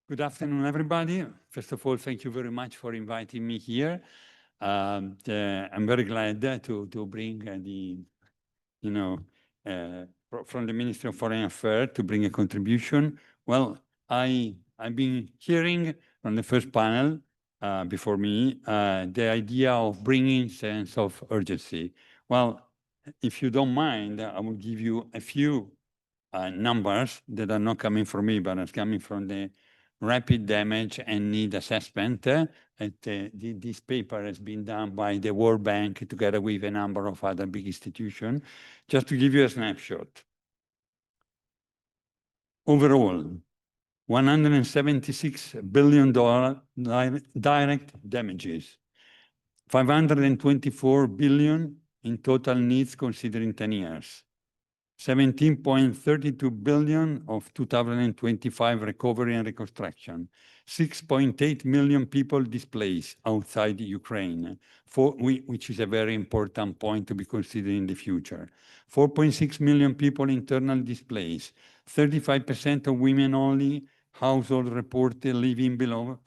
Good afternoon, everybody. First of all, thank you very much for inviting me here. I'm very glad to bring from the Ministry of Foreign Affairs to bring a contribution. Well, I've been hearing from the first panel before me the idea of bringing sense of urgency. Well, if you don't mind, I will give you a few numbers that are not coming from me, but are coming from the rapid damage and need assessment. This paper has been done by the World Bank together with a number of other big institutions. Just to give you a snapshot. Overall, $176 billion direct damages, 524 billion in total needs considering 10 years. 17.32 billion of 2025 recovery and reconstruction, 6.8 million people displaced outside Ukraine, which is a very important point to be considered in the future. 4.6 million people internally displaced, 35% of women only household reported living below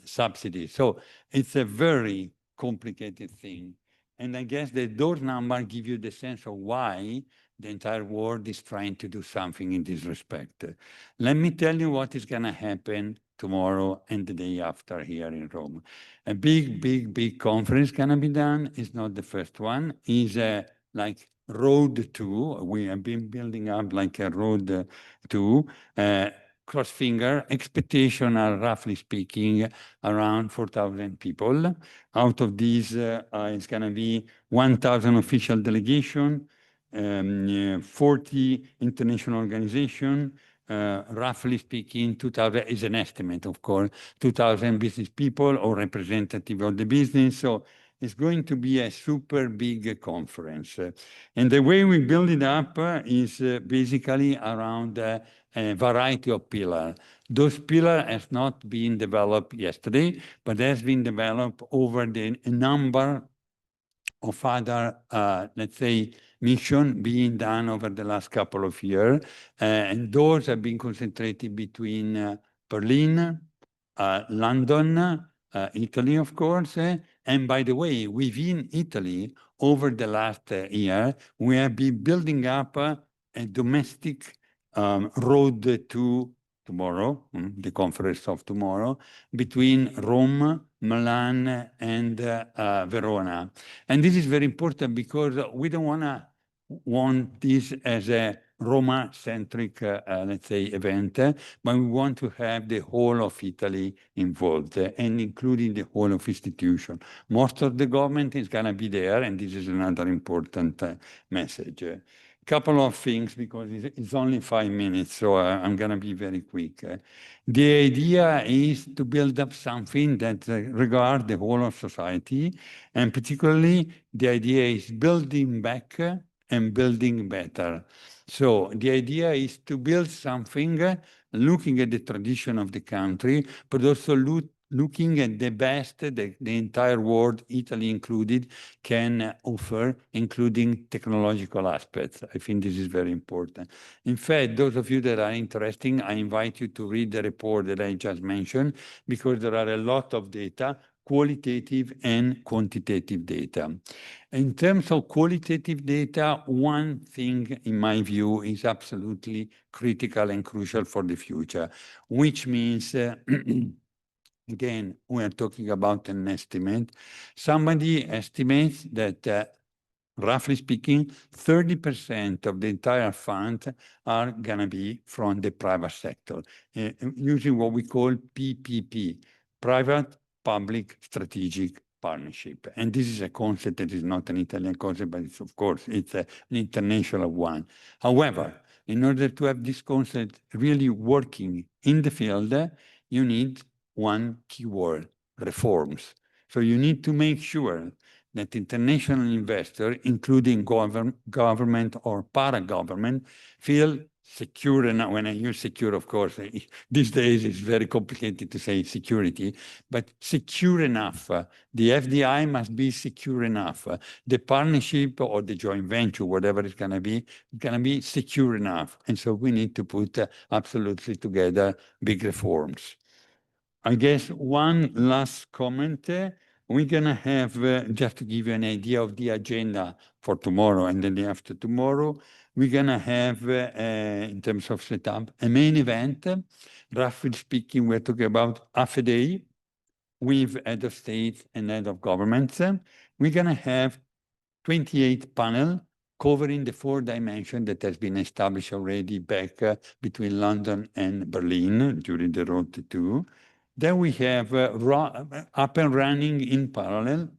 subsidy. So it's a very complicated thing. And I guess that those numbers give you the sense of why the entire world is trying to do something in this respect. Let me tell you what is going to happen tomorrow and the day after here in Rome. A big conference going to be done. It's not the first one. It's like road to. We have been building up like a road to. Cross finger, expectation are roughly speaking around 4,000 people. Out of these, it's going to be 1,000 official delegation, 40 international organizations, roughly speaking, 2,000 is an estimate, of course, 2,000 business people or representative of the business. So it's going to be a super big conference. And the way we build it up is basically around a variety of pillars. Those pillars have not been developed yesterday, but has been developed over a number of other, let's say, mission being done over the last couple of years. And those have been concentrated between Berlin, London, Italy, of course. And by the way, within Italy, over the last year, we have been building up a domestic road to tomorrow, the conference of tomorrow, between Rome, Milan, and Verona. And this is very important because we don't want this as a Roma-centric, let's say, event, but we want to have the whole of Italy involved, and including the whole of institution. Most of the government is going to be there, and this is another important message. Couple of things, because it's only 5 minutes, so I'm going to be very quick. The idea is to build up something that regards the whole of society, and particularly the idea is building back and building better. So the idea is to build something looking at the tradition of the country, but also looking at the best the entire world, Italy included, can offer, including technological aspects. I think this is very important. In fact, those of you that are interested, I invite you to read the report that I just mentioned, because there are a lot of data, qualitative and quantitative data. In terms of qualitative data, one thing, in my view, is absolutely critical and crucial for the future, which means again, we are talking about an estimate. Somebody estimates that, roughly speaking, 30% of the entire fund are going to be from the private sector, using what we call PPP, private-public strategic partnership. And this is a concept that is not an Italian concept, but it's, of course, it's an international one. However, in order to have this concept really working in the field, you need one keyword: reforms. So you need to make sure that international investors, including government or para-government, feel secure enough. When I use secure, of course, these days it's very complicated to say security, but secure enough. The FDI must be secure enough. The partnership or the joint venture, whatever it's going to be secure enough. And so we need to put absolutely together big reforms. I guess one last comment. We're going to have, just to give you an idea of the agenda for tomorrow and the day after tomorrow, we're going to have, in terms of setup, a main event. Roughly speaking, we're talking about half a day with head of state and head of governments. We're going to have 28 panel covering the 4 dimensions that has been established already back between London and Berlin during the Road to 2. Then we have up and running in parallel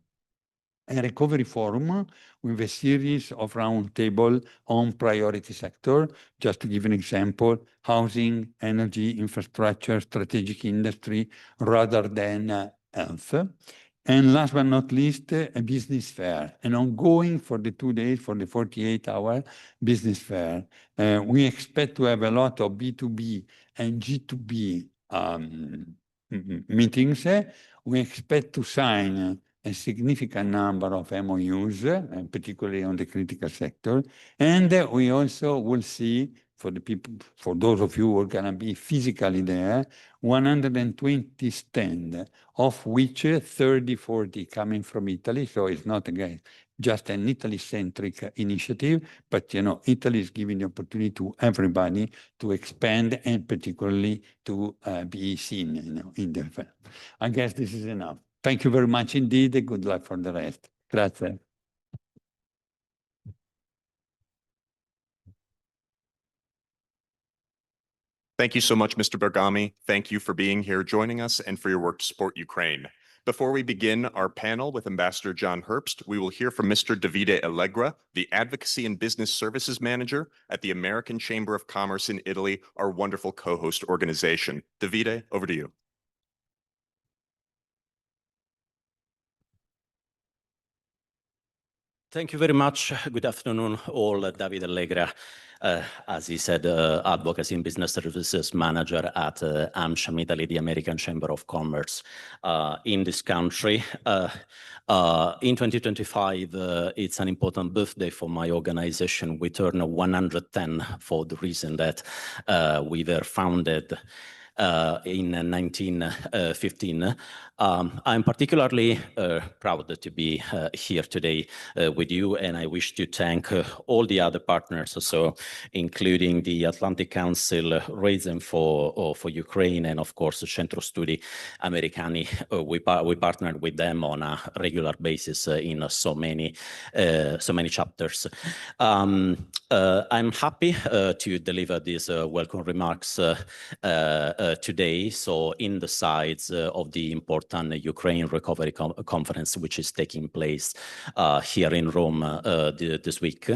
a recovery forum with a series of roundtable on priority sector. Just to give an example, housing, energy, infrastructure, strategic industry, rather than health. And last but not least, a business fair, an ongoing for the 2 days, for the 48-hour business fair. We expect to have a lot of B2B and G2B meetings. We expect to sign a significant number of MOUs, particularly on the critical sector. And we also will see, for the people, for those of you who are going to be physically there, 120 stands, of which 30, 40 coming from Italy. So it's not, again, just an Italy-centric initiative, but, you know, Italy is giving the opportunity to everybody to expand and particularly to be seen, you know, in the film. I guess this is enough. Thank you very much indeed. Good luck for the rest. Grazie. Thank you so much, Mr. Bergami. Thank you for being here, joining us, and for your work to support Ukraine. Before we begin our panel with Ambassador John Herbst, we will hear from Mr. Davide Allegra, the Advocacy and Business Services Manager at the American Chamber of Commerce in Italy, our wonderful co-host organization. Davide, over to you. Thank you very much. Good afternoon, all. Davide Allegra, as he said, Advocacy and Business Services Manager at AmCham Italy, the American Chamber of Commerce in this country. In 2025, it's an important birthday for my organization. We turn 110 for the reason that we were founded in 1915. I'm particularly proud to be here today with you, and I wish to thank all the other partners, also including the Atlantic Council, Razom for Ukraine, and of course Centro Studi Americani. We partnered with them on a regular basis in so many chapters. I'm happy to deliver these welcome remarks today. So in the sides of the important Ukraine Recovery Conference, which is taking place here in Rome this week.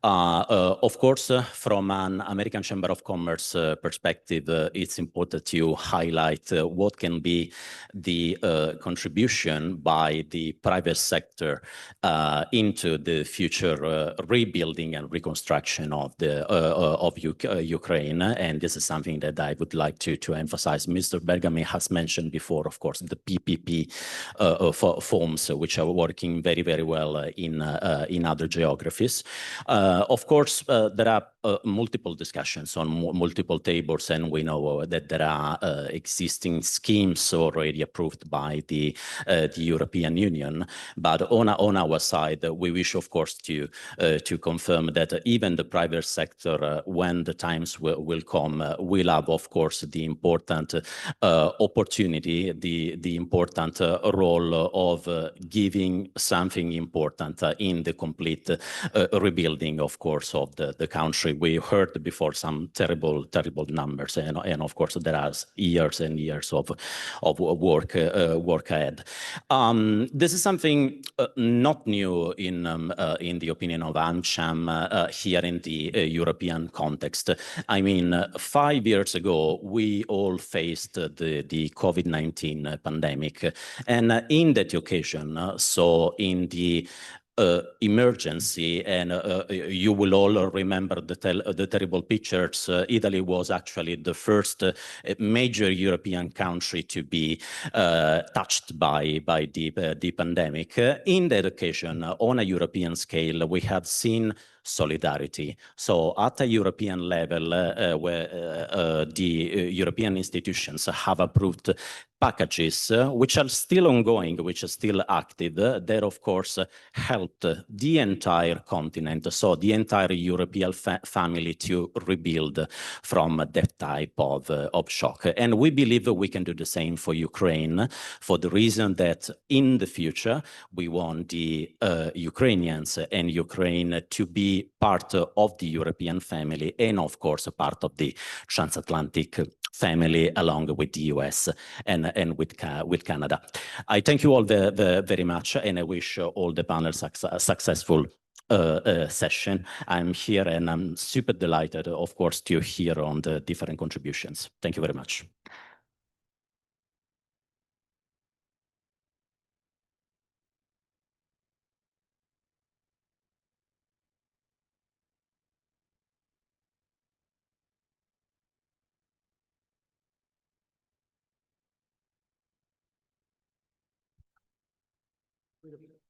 Of course, from an American Chamber of Commerce perspective, it's important to highlight what can be the contribution by the private sector into the future rebuilding and reconstruction of Ukraine. And this is something that I would like to emphasize. Mr. Bergami has mentioned before, of course, the PPP forms, which are working very, very well in other geographies. Of course, there are multiple discussions on multiple tables, and we know that there are existing schemes already approved by the European Union. But on our side, we wish, of course, to confirm that even the private sector, when the times will come, will have, of course, the important opportunity, the important role of giving something important in the complete rebuilding, of course, of the country. We heard before some terrible numbers, and of course there are years and years of work ahead. This is something not new in the opinion of AmCham here in the European context. I mean, 5 years ago we all faced the COVID-19 pandemic, and in that occasion, so in the emergency, and you will all remember the terrible pictures. Italy was actually the first major European country to be touched by the pandemic. In the occasion, on a European scale, we have seen solidarity. So at a European level, where the European institutions have approved packages which are still ongoing, which are still active, that of course helped the entire continent, so the entire European family to rebuild from that type of shock. And we believe we can do the same for Ukraine, for the reason that in the future, we want the Ukrainians and Ukraine to be part of the European family, and of course, a part of the transatlantic family, along with the US and with Canada. I thank you all very much, and I wish all the panels a successful session. I'm here and I'm super delighted, of course, to hear on the different contributions. Thank you very much.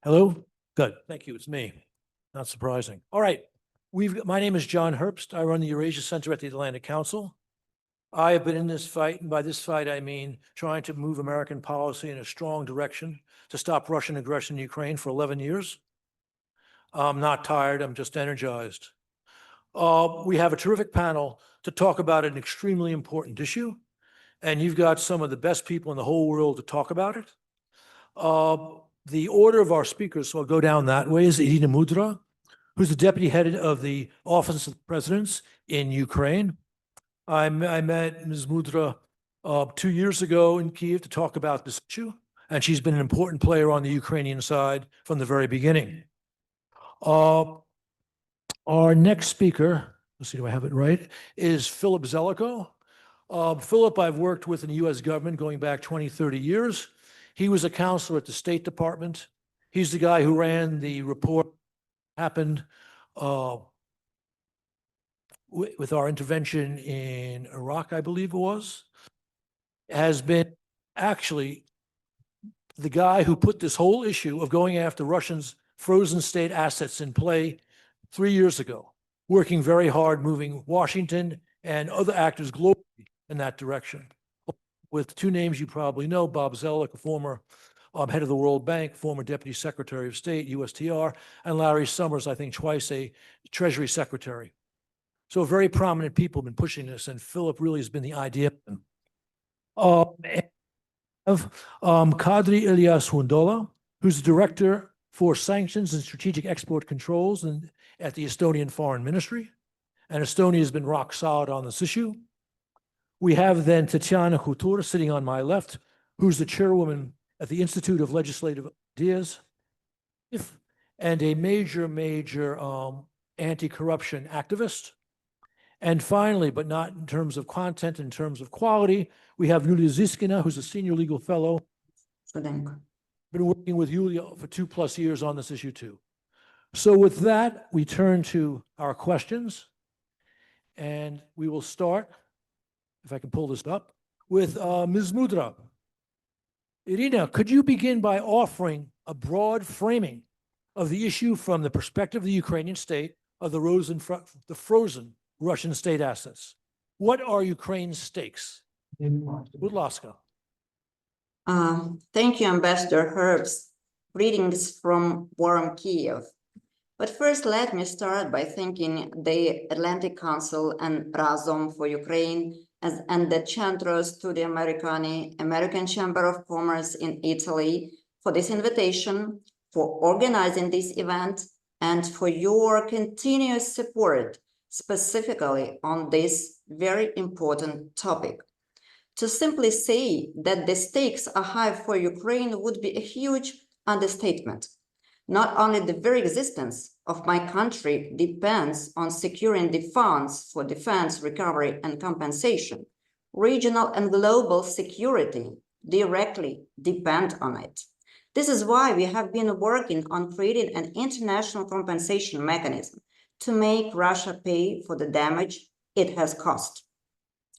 Hello? Good. Thank you. It's me. Not surprising. All right. My name is John Herbst. I run the Eurasia Center at the Atlantic Council. I have been in this fight, and by this fight, I mean trying to move American policy in a strong direction to stop Russian aggression in Ukraine for 11 years. I'm not tired. I'm just energized. We have a terrific panel to talk about an extremely important issue, and you've got some of the best people in the whole world to talk about it. The order of our speakers, so I'll go down that way, is Irina Mudra, who's the deputy head of the Office of Presidents in Ukraine. I met Ms. Mudra 2 years ago in Kyiv to talk about this issue, and she's been an important player on the Ukrainian side from the very beginning. Our next speaker, let's see, do I have it right, is Philip Zelikow. Philip, I've worked with in the US government going back 20, 30 years. He was a counselor at the State Department. He's the guy who ran the report happened with our intervention in Iraq, I believe it was, has been actually the guy who put this whole issue of going after Russians' frozen state assets in play 3 years ago, working very hard, moving Washington and other actors globally in that direction. With two names you probably know, Bob Zoellick, a former head of the World Bank, former Deputy Secretary of State, USTR, and Larry Summers, I think twice a Treasury Secretary. So very prominent people have been pushing this, and Philip really has been the idea. Kadri Ilyas Hundola, who's the Director for Sanctions and Strategic Export Controls at the Estonian Foreign Ministry. And Estonia has been rock solid on this issue. We have then Tatiana Khutura sitting on my left, who's the chairwoman at the Institute of Legislative Ideas, and a major anti-corruption activist. And finally, but not in terms of content, in terms of quality, we have Yulia Ziskina, who's a senior legal fellow. Been working with Yulia for 2+ years on this issue too. So with that, we turn to our questions, and we will start, if I can pull this up, with Ms. Mudra. Irina, could you begin by offering a broad framing of the issue from the perspective of the Ukrainian state of the frozen Russian state assets? What are Ukraine's stakes? Budlaska. Thank you, Ambassador Herbst. Greetings from warm Kiev. But first, let me start by thanking the Atlantic Council and Razom for Ukraine and the Centro Studi Americani, American Chamber of Commerce in Italy, for this invitation, for organizing this event, and for your continuous support, specifically on this very important topic. To simply say that the stakes are high for Ukraine would be a huge understatement. Not only the very existence of my country depends on securing the funds for defense, recovery, and compensation, regional and global security directly depend on it. This is why we have been working on creating an international compensation mechanism to make Russia pay for the damage it has caused.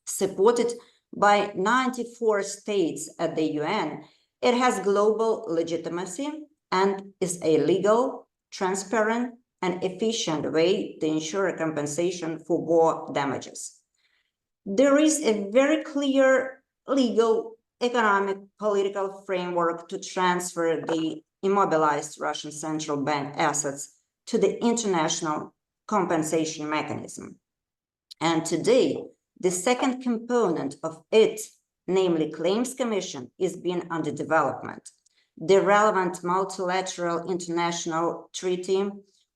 Supported by 94 states at the UN, it has global legitimacy and is a legal, transparent, and efficient way to ensure compensation for war damages. There is a very clear legal, economic, political framework to transfer the immobilized Russian central bank assets to the international compensation mechanism. And today, the second component of it, namely Claims Commission, is being under development. The relevant multilateral international treaty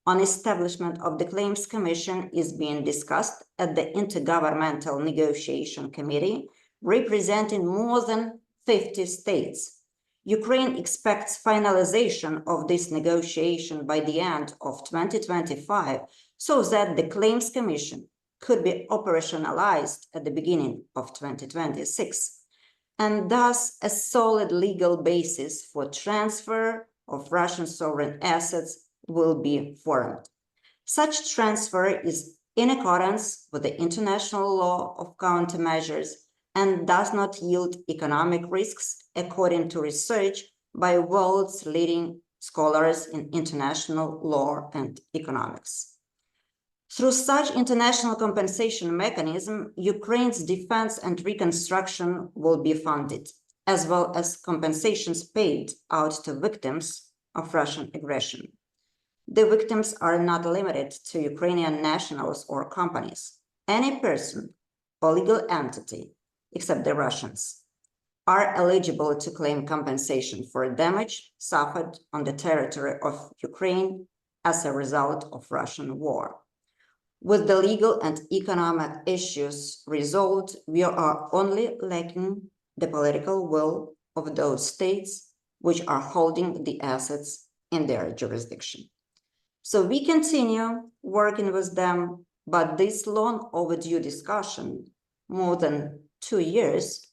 on establishment of the Claims Commission is being discussed at the Intergovernmental Negotiation Committee, representing more than 50 states. Ukraine expects finalization of this negotiation by the end of 2025, so that the Claims Commission could be operationalized at the beginning of 2026, and thus a solid legal basis for transfer of Russian sovereign assets will be formed. Such transfer is in accordance with the international law of countermeasures and does not yield economic risks, according to research by world's leading scholars in international law and economics. Through such international compensation mechanism, Ukraine's defense and reconstruction will be funded, as well as compensations paid out to victims of Russian aggression. The victims are not limited to Ukrainian nationals or companies. Any person or legal entity, except the Russians, are eligible to claim compensation for damage suffered on the territory of Ukraine as a result of Russian war. With the legal and economic issues resolved, we are only lacking the political will of those states which are holding the assets in their jurisdiction. So we continue working with them, but this long overdue discussion, more than 2 years,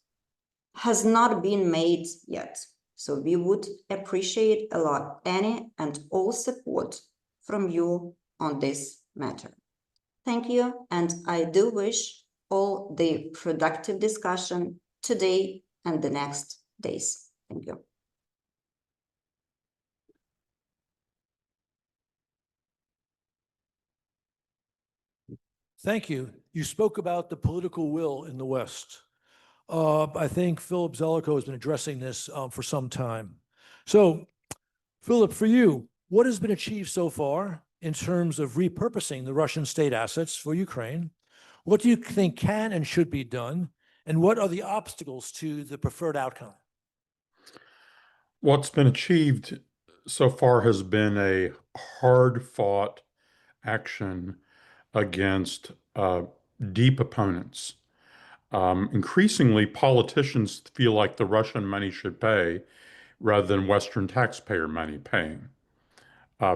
has not been made yet. So we would appreciate a lot any and all support from you on this matter. Thank you, and I do wish all the productive discussion today and the next days. Thank you. Thank you. You spoke about the political will in the West. I think Philip Zelikow has been addressing this for some time. So, Philip, for you, what has been achieved so far in terms of repurposing the Russian state assets for Ukraine? What do you think can and should be done? And what are the obstacles to the preferred outcome? What's been achieved so far has been a hard-fought action against deep opponents. Increasingly, politicians feel like the Russian money should pay rather than Western taxpayer money paying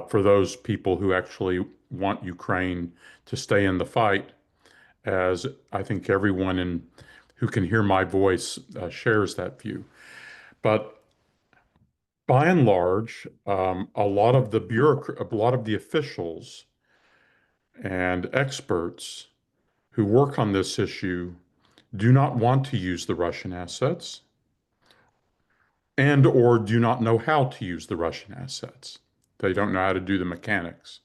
for those people who actually want Ukraine to stay in the fight, as I think everyone who can hear my voice shares that view. But by and large, a lot of the officials and experts who work on this issue do not want to use the Russian assets and or do not know how to use the Russian assets. They don't know how to do the mechanics.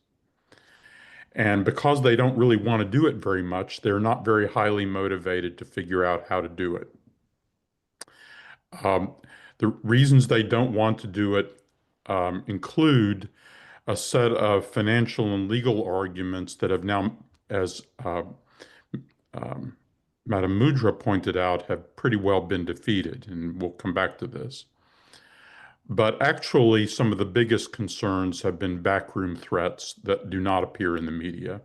And because they don't really want to do it very much, they're not very highly motivated to figure out how to do it. The reasons they don't want to do it include a set of financial and legal arguments that have now, as Madam Mudra pointed out, have pretty well been defeated, and we'll come back to this. But actually, some of the biggest concerns have been backroom threats that do not appear in the media.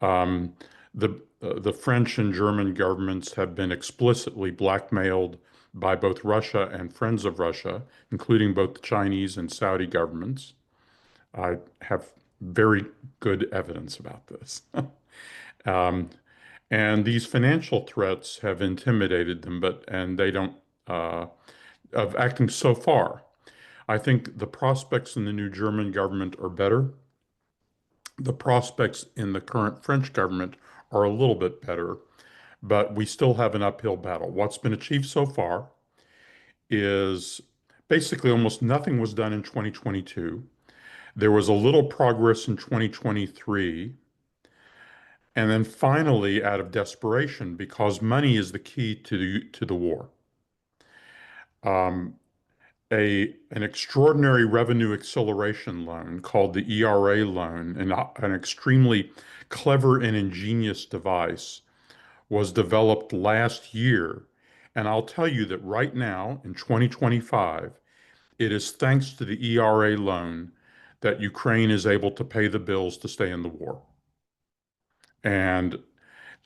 The French and German governments have been explicitly blackmailed by both Russia and friends of Russia, including both the Chinese and Saudi governments. I have very good evidence about this. And these financial threats have intimidated them, and they don't, of acting so far. I think the prospects in the new German government are better. The prospects in the current French government are a little bit better, but we still have an uphill battle. What's been achieved so far is basically almost nothing was done in 2022. There was a little progress in 2023. And then finally, out of desperation, because money is the key to the war, um, an extraordinary revenue acceleration loan called the ERA loan, an extremely clever and ingenious device, was developed last year. And I'll tell you that right now in 2025, it is thanks to the ERA loan that Ukraine is able to pay the bills to stay in the war. And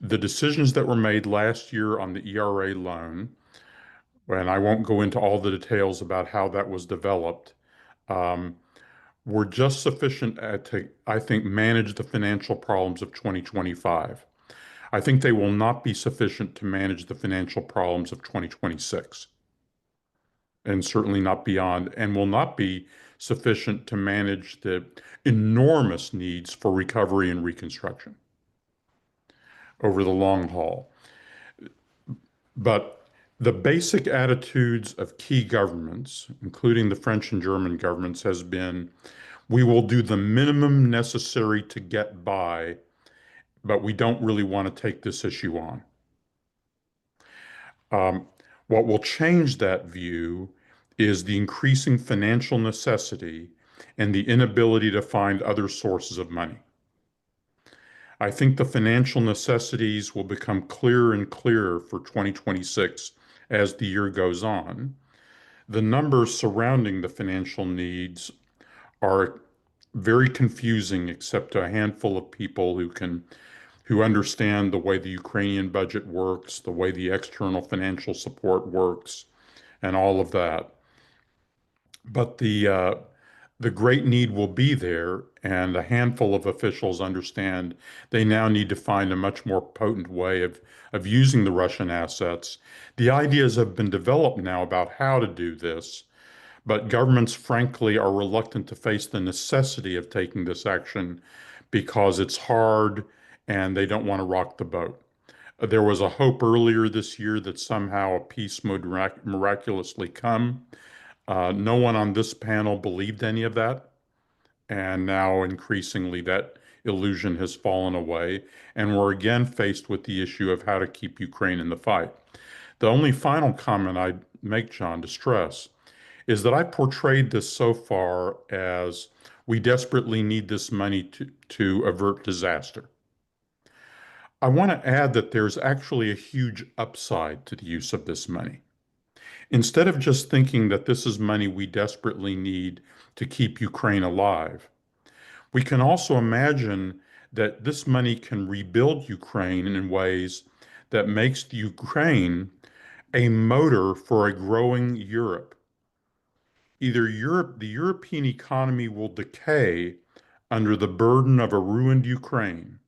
the decisions that were made last year on the ERA loan, and I won't go into all the details about how that was developed, um, were just sufficient to, I think, manage the financial problems of 2025. I think they will not be sufficient to manage the financial problems of 2026, and certainly not beyond, and will not be sufficient to manage the enormous needs for recovery and reconstruction over the long haul. But the basic attitudes of key governments, including the French and German governments, has been, we will do the minimum necessary to get by, but we don't really want to take this issue on. What will change that view is the increasing financial necessity and the inability to find other sources of money. I think the financial necessities will become clearer and clearer for 2026 as the year goes on. The numbers surrounding the financial needs are very confusing, except to a handful of people who understand the way the Ukrainian budget works, the way the external financial support works, and all of that. But the great need will be there, and a handful of officials understand they now need to find a much more potent way of using the Russian assets. The ideas have been developed now about how to do this, but governments, frankly, are reluctant to face the necessity of taking this action because it's hard and they don't want to rock the boat. There was a hope earlier this year that somehow a peace would miraculously come. No one on this panel believed any of that. And now increasingly that illusion has fallen away. And we're again faced with the issue of how to keep Ukraine in the fight. The only final comment I'd make, John, to stress is that I portrayed this so far as we desperately need this money to avert disaster. I want to add that there's actually a huge upside to the use of this money. Instead of just thinking that this is money we desperately need to keep Ukraine alive, we can also imagine that this money can rebuild Ukraine in ways that makes the Ukraine a motor for a growing Europe. Either the European economy will decay under the burden of a ruined Ukraine,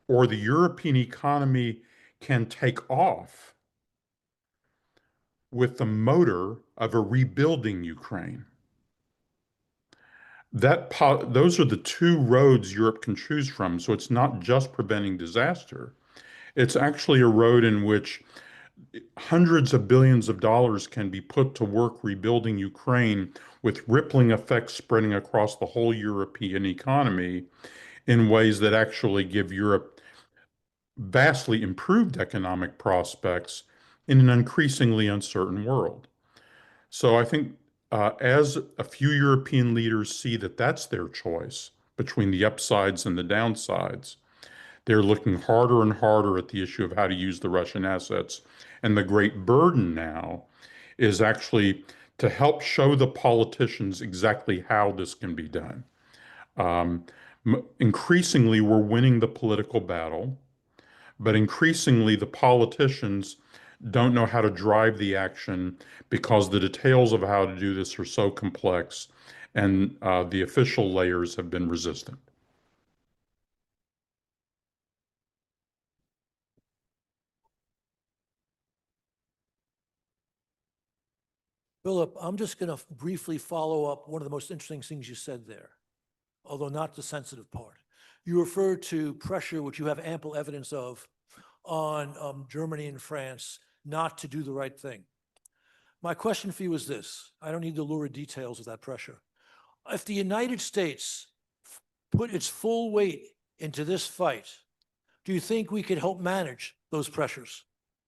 or the European economy can take off with the motor of a rebuilding Ukraine. Those are the two roads Europe can choose from. So it's not just preventing disaster. It's actually a road in which hundreds of billions of dollars can be put to work rebuilding Ukraine with rippling effects spreading across the whole European economy in ways that actually give Europe vastly improved economic prospects in an increasingly uncertain world. So I think as a few European leaders see that that's their choice between the upsides and the downsides, they're looking harder and harder at the issue of how to use the Russian assets. And the great burden now is actually to help show the politicians exactly how this can be done. Increasingly, we're winning the political battle, but increasingly, the politicians don't know how to drive the action because the details of how to do this are so complex, and the official layers have been resistant. Philip, I'm just going to briefly follow up one of the most interesting things you said there, although not the sensitive part. You referred to pressure, which you have ample evidence of, on Germany and France not to do the right thing. My question for you is this. I don't need the lurid details of that pressure. If the United States put its full weight into this fight, do you think we could help manage those pressures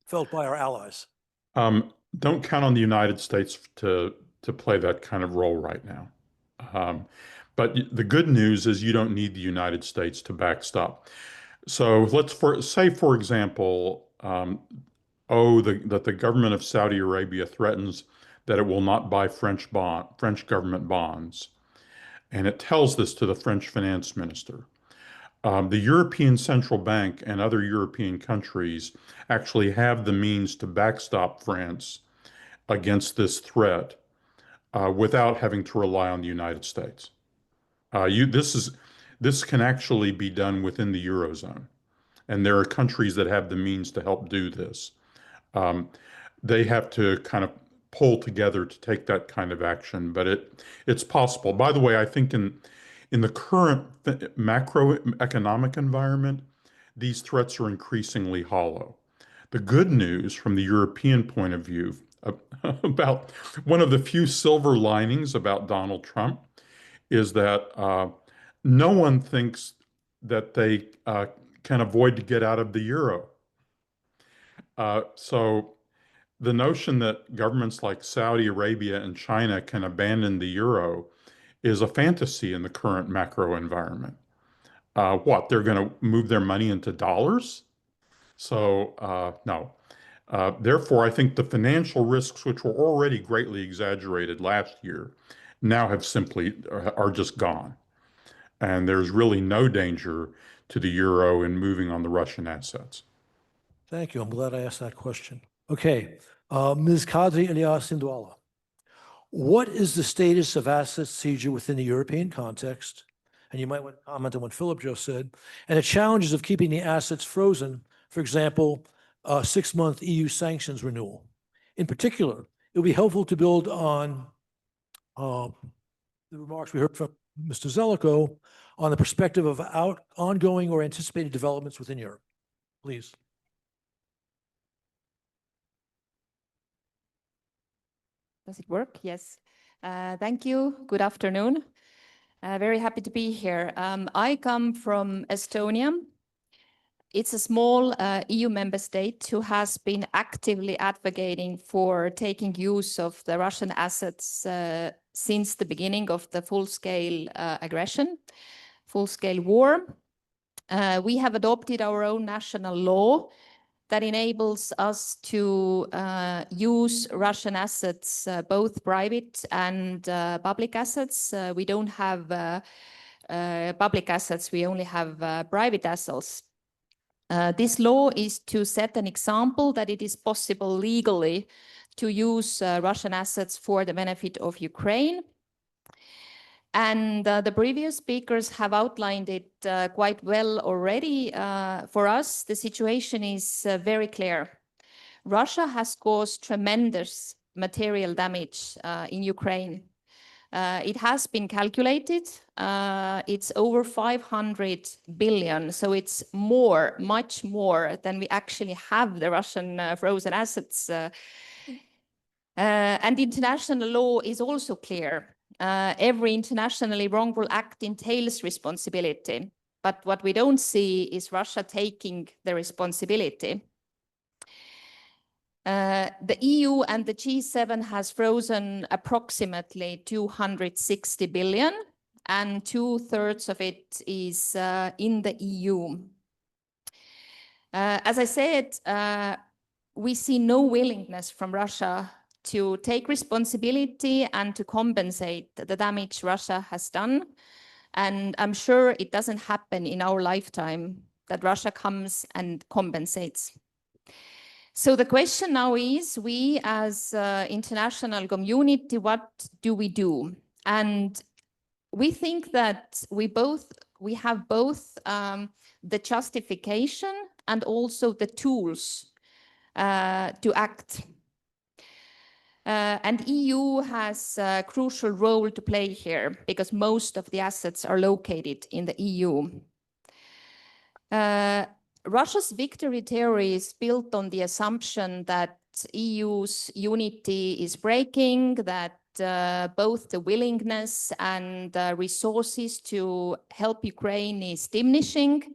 felt by our allies? Don't count on the United States to play that kind of role right now. But the good news is you don't need the United States to backstop. So let's say, for example, that the government of Saudi Arabia threatens that it will not buy French government bonds, and it tells this to the French finance minister. The European Central Bank and other European countries actually have the means to backstop France against this threat without having to rely on the United States. This can actually be done within the Eurozone, and there are countries that have the means to help do this. They have to kind of pull together to take that kind of action, but it's possible. By the way, I think in the current macroeconomic environment, these threats are increasingly hollow. The good news from the European point of view about one of the few silver linings about Donald Trump is that no one thinks that they can avoid to get out of the euro. So the notion that governments like Saudi Arabia and China can abandon the euro is a fantasy in the current macro environment. They're going to move their money into dollars? So, no. Therefore, I think the financial risks, which were already greatly exaggerated last year, now are just gone. And there's really no danger to the euro in moving on the Russian assets. Thank you. I'm glad I asked that question. Okay. Ms. Kadri Elias Sindwala. What is the status of asset seizure within the European context? And you might want to comment on what Philip just said, and the challenges of keeping the assets frozen, for example, 6-month EU sanctions renewal. In particular, it would be helpful to build on the remarks we heard from Mr. Zelikow on the perspective of ongoing or anticipated developments within Europe. Please. Does it work? Yes. Thank you. Good afternoon. Very happy to be here. I come from Estonia. It's a small EU member state who has been actively advocating for taking use of the Russian assets since the beginning of the full-scale aggression, full-scale war. We have adopted our own national law that enables us to use Russian assets, both private and public assets. We don't have public assets, we only have private assets. This law is to set an example that it is possible legally to use Russian assets for the benefit of Ukraine. And the previous speakers have outlined it quite well already. For us, the situation is very clear. Russia has caused tremendous material damage in Ukraine. It has been calculated. It's over 500 billion. So it's more, much more than we actually have the Russian frozen assets. And international law is also clear. Every internationally wrongful act entails responsibility. But what we don't see is Russia taking the responsibility. The EU and the G7 has frozen approximately 260 billion, and 2/3 of it is in the EU. As I said, we see no willingness from Russia to take responsibility and to compensate the damage Russia has done. And I'm sure it doesn't happen in our lifetime that Russia comes and compensates. So the question now is, we as international community, what do we do? And we think that we have both the justification and also the tools to act. And EU has a crucial role to play here because most of the assets are located in the EU. Russia's victory theory is built on the assumption that EU's unity is breaking, that both the willingness and resources to help Ukraine is diminishing.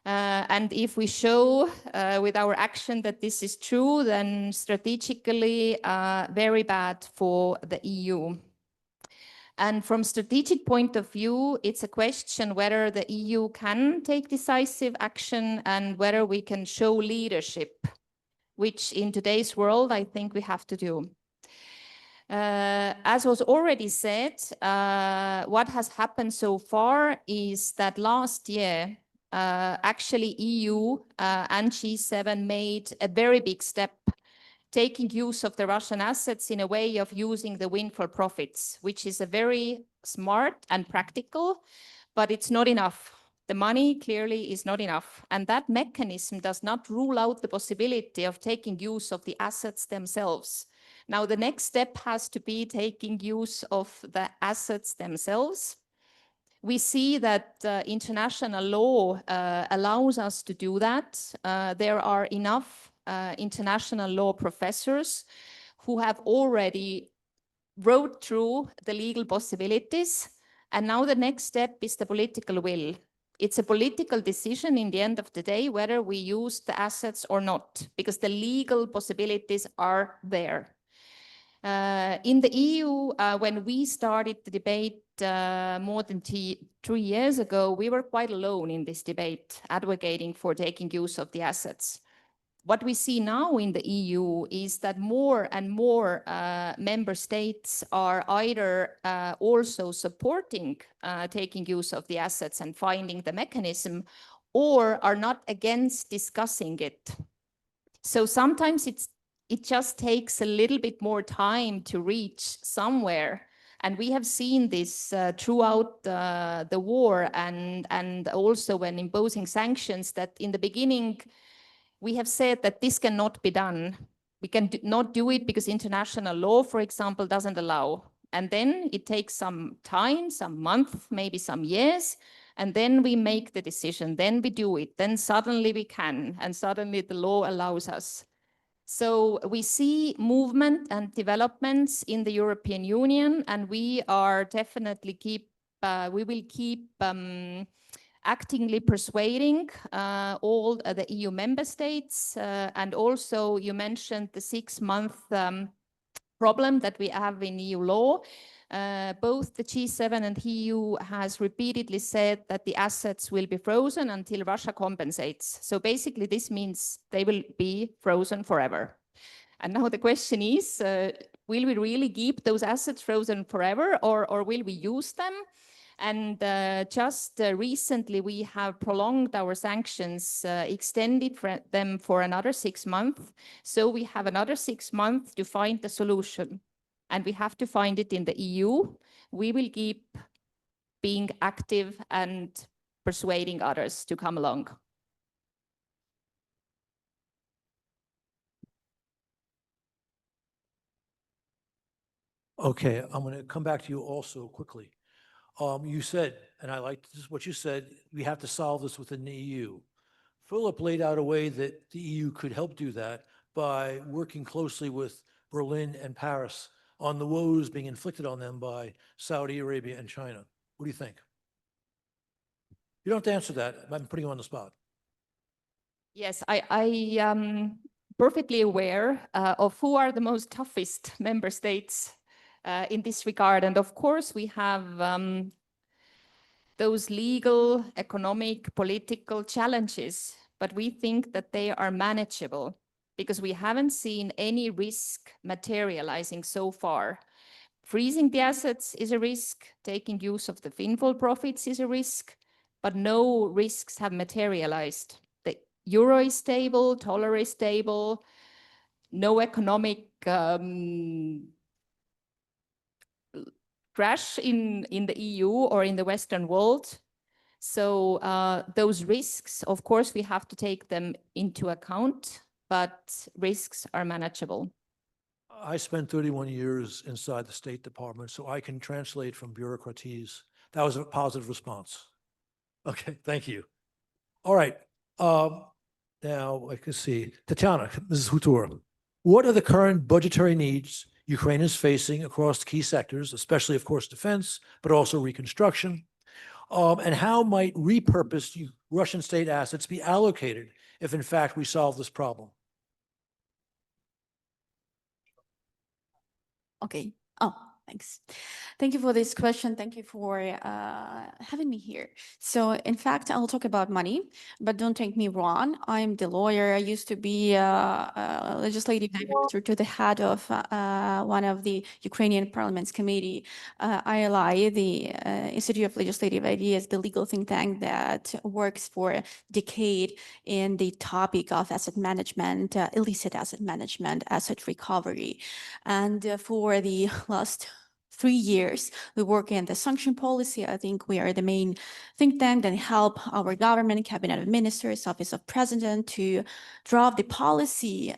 And if we show with our action that this is true, then strategically very bad for the EU. And from strategic point of view, it's a question whether the EU can take decisive action and whether we can show leadership, which in today's world, I think we have to do. As was already said, what has happened so far is that last year, actually EU and G7 made a very big step taking use of the Russian assets in a way of using the windfall profits, which is a very smart and practical, but it's not enough. The money clearly is not enough. And that mechanism does not rule out the possibility of taking use of the assets themselves. Now, the next step has to be taking use of the assets themselves. We see that international law allows us to do that. There are enough international law professors who have already wrote through the legal possibilities. And now the next step is the political will. It's a political decision in the end of the day whether we use the assets or not, because the legal possibilities are there. In the EU, when we started the debate more than 3 years ago, we were quite alone in this debate, advocating for taking use of the assets. What we see now in the EU is that more and more member states are either also supporting taking use of the assets and finding the mechanism, or are not against discussing it. So sometimes it just takes a little bit more time to reach somewhere. And we have seen this throughout the war and also when imposing sanctions, that in the beginning, we have said that this cannot be done. We can not do it because international law, for example, doesn't allow. And then it takes some time, some months, maybe some years, and then we make the decision, then we do it, then suddenly we can, and suddenly the law allows us. So we see movement and developments in the European Union, and we are definitely we will keep actively persuading all the EU member states. And also you mentioned the 6-month problem that we have in EU law. Both the G7 and EU has repeatedly said that the assets will be frozen until Russia compensates. So basically this means they will be frozen forever. And now the question is, will we really keep those assets frozen forever, or will we use them? And just recently, we have prolonged our sanctions, extended them for another 6 months. So we have another 6 months to find the solution. And we have to find it in the EU. We will keep being active and persuading others to come along. Okay, I'm going to come back to you also quickly. You said, and I like this, what you said, we have to solve this within the EU. Philip laid out a way that the EU could help do that by working closely with Berlin and Paris on the woes being inflicted on them by Saudi Arabia and China. What do you think? You don't have to answer that. I'm putting you on the spot. Yes, I am perfectly aware of who are the most toughest member states in this regard. And of course, we have those legal, economic, political challenges, but we think that they are manageable because we haven't seen any risk materializing so far. Freezing the assets is a risk, taking use of the windfall profits is a risk, but no risks have materialized. The euro is stable, dollar is stable, no economic crash in the EU or in the Western world. So those risks, of course, we have to take them into account, but risks are manageable. I spent 31 years inside the State Department, so I can translate from bureaucraties. That was a positive response. Okay, thank you. All right. Now I can see Tatiana, Mrs. Hutor, what are the current budgetary needs Ukraine is facing across key sectors, especially, of course, defense, but also reconstruction? And how might repurposed Russian state assets be allocated if, in fact, we solve this problem? Okay. Oh, thanks. Thank you for this question. Thank you for having me here. So, in fact, I'll talk about money, but don't take me wrong. I'm the lawyer. I used to be a legislative director to the head of one of the Ukrainian Parliament's committee, ILI, the Institute of Legislative Ideas, the legal think tank that works for a decade in the topic of asset management, illicit asset management, asset recovery. And for the last 3 years, we work in the sanction policy. I think we are the main think tank that help our government, cabinet of ministers, office of president to draft the policy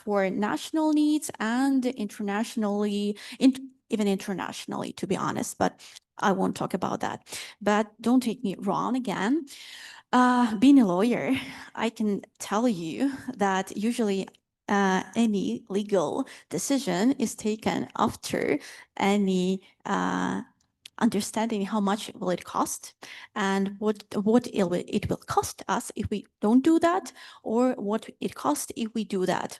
for national needs and internationally, even internationally, to be honest, but I won't talk about that. But don't take me wrong again. Being a lawyer, I can tell you that usually any legal decision is taken after any understanding how much will it cost and what it will cost us if we don't do that, or what it costs if we do that.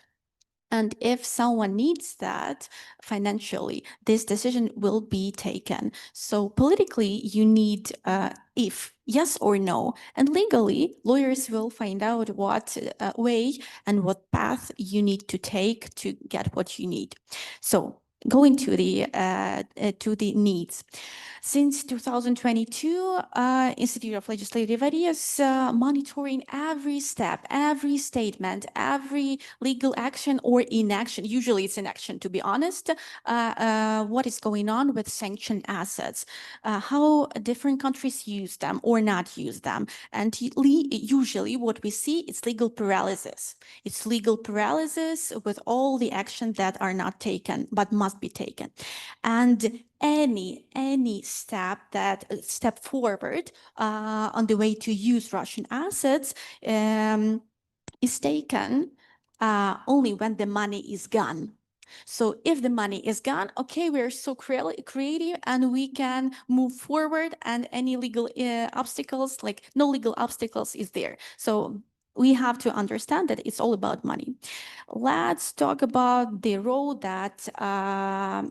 And if someone needs that financially, this decision will be taken. So politically, you need if yes or no. And legally, lawyers will find out what way and what path you need to take to get what you need. So going to the needs. Since 2022, Institute of Legislative Ideas monitoring every step, every statement, every legal action or inaction. Usually it's inaction, to be honest. What is going on with sanctioned assets, how different countries use them or not use them. And usually what we see is legal paralysis. It's legal paralysis with all the actions that are not taken, but must be taken. And any step forward on the way to use Russian assets is taken only when the money is gone. So if the money is gone, okay, we're so creative and we can move forward, and any legal obstacles, like no legal obstacles is there. So we have to understand that it's all about money. Let's talk about the road that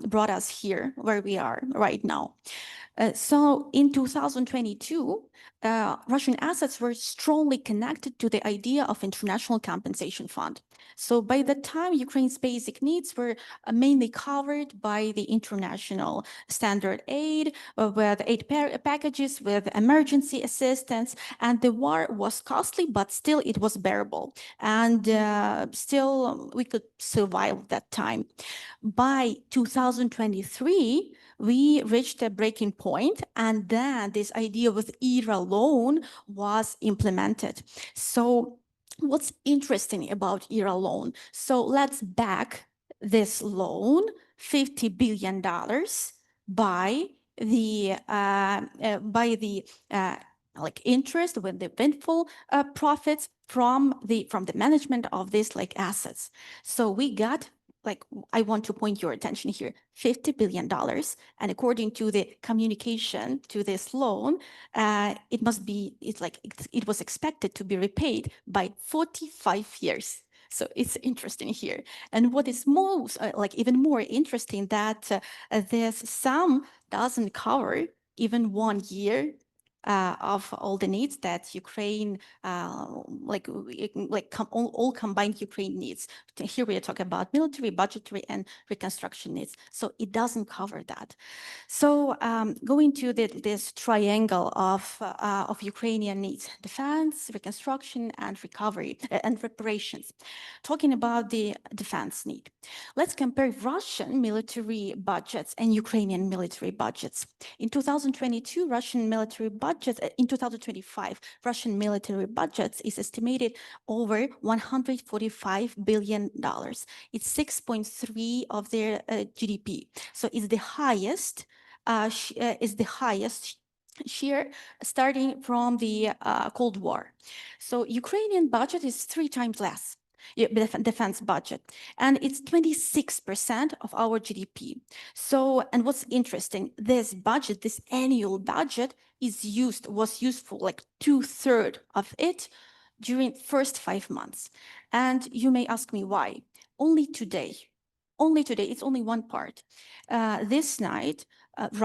brought us here, where we are right now. So in 2022, Russian assets were strongly connected to the idea of international compensation fund. So by the time Ukraine's basic needs were mainly covered by the international standard aid, with aid packages, with emergency assistance, and the war was costly, but still it was bearable. And still we could survive that time. By 2023, we reached a breaking point, and then this idea with IRA loan was implemented. So what's interesting about IRA loan? So let's back this loan, $50 billion by the like interest with the windfall profits from the management of these like assets. So we got, like, I want to point your attention here, $50 billion. And according to the communication to this loan, it was expected to be repaid by 45 years. So it's interesting here. And what is most, even more interesting, that this sum doesn't cover even 1 year of all the needs that Ukraine, all combined Ukraine needs. Here we are talking about military, budgetary, and reconstruction needs. So it doesn't cover that. So going to this triangle of Ukrainian needs: defense, reconstruction, and recovery and reparations. Talking about the defense need, let's compare Russian military budgets and Ukrainian military budgets. In 2022, Russian military budget budget in 2025, Russian military budgets is estimated over $145 billion. It's 6.3 of their GDP. So it's the highest, share starting from the Cold War. So Ukrainian budget is 3 times less. Defense budget, and it's 26% of our GDP. So, and what's interesting, this budget, this annual budget was used for like 2/3 of it during first 5 months. And you may ask me why. Only today, it's only one part. This night,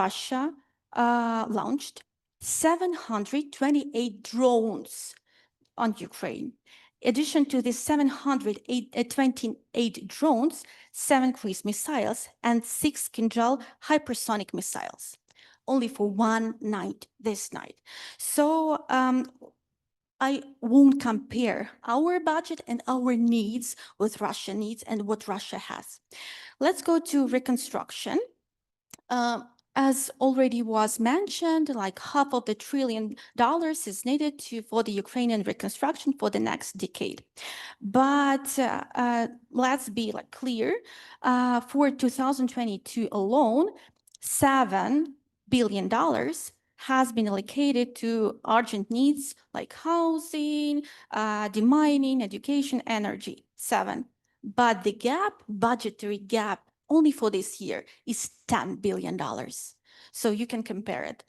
Russia launched 728 drones on Ukraine. In addition to the 728 drones, 7 cruise missiles, and 6 Kinjal hypersonic missiles, only for one night, this night. So I won't compare our budget and our needs with Russian needs and what Russia has. Let's go to reconstruction. As already was mentioned, like $500 billion is needed for the Ukrainian reconstruction for the next decade. But let's be like clear, for 2022 alone, $7 billion has been allocated to urgent needs like housing, demining, education, energy, 7. But the budgetary gap, only for this year is $10 billion. So you can compare it.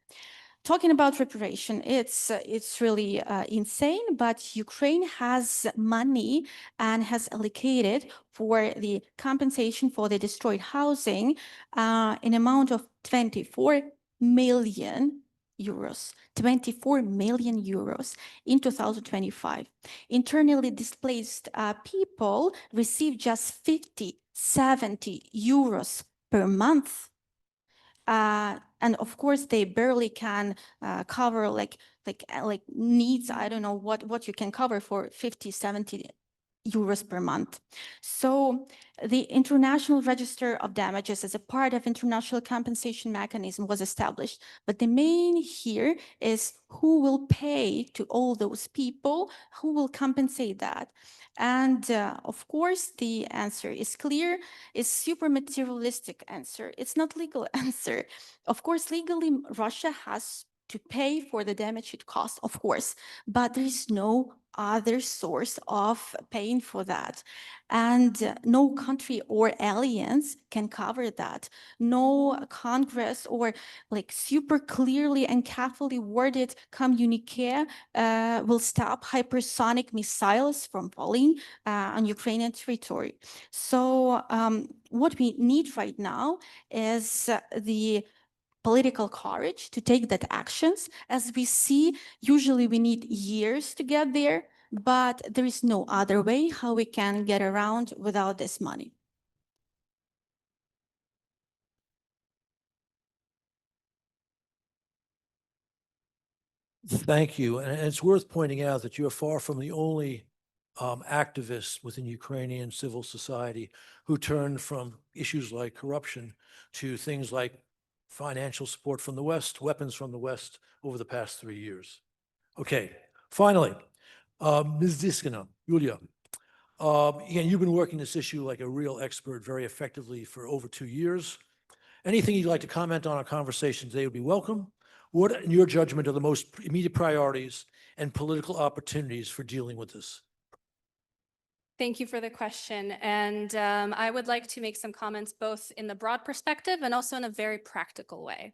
Talking about reparation, it's really insane, but Ukraine has money and has allocated for the compensation for the destroyed housing an amount of 24 million euros, 24 million euros in 2025. Internally displaced people receive just 50, 70 euros per month. And of course, they barely can cover like needs. I don't know what you can cover for 50, 70 euros per month. So the International Register of Damages as a part of international compensation mechanism was established. But the main here is who will pay to all those people, who will compensate that. And of course, the answer is clear. It's super materialistic answer. It's not legal answer. Of course, legally, Russia has to pay for the damage it costs, of course, but there is no other source of paying for that. And no country or alliance can cover that. No Congress or like super clearly and carefully worded communique will stop hypersonic missiles from falling on Ukrainian territory. So what we need right now is the political courage to take that actions. As we see, usually we need years to get there, but there is no other way how we can get around without this money. Thank you. And it's worth pointing out that you're far from the only activists within Ukrainian civil society who turned from issues like corruption to things like financial support from the West, weapons from the West over the past 3 years. Okay, finally, Ms. Diskina, Yulia, again, you've been working this issue like a real expert very effectively for over 2 years. Anything you'd like to comment on our conversation today would be welcome. What, in your judgment, are the most immediate priorities and political opportunities for dealing with this? Thank you for the question. And I would like to make some comments both in the broad perspective and also in a very practical way.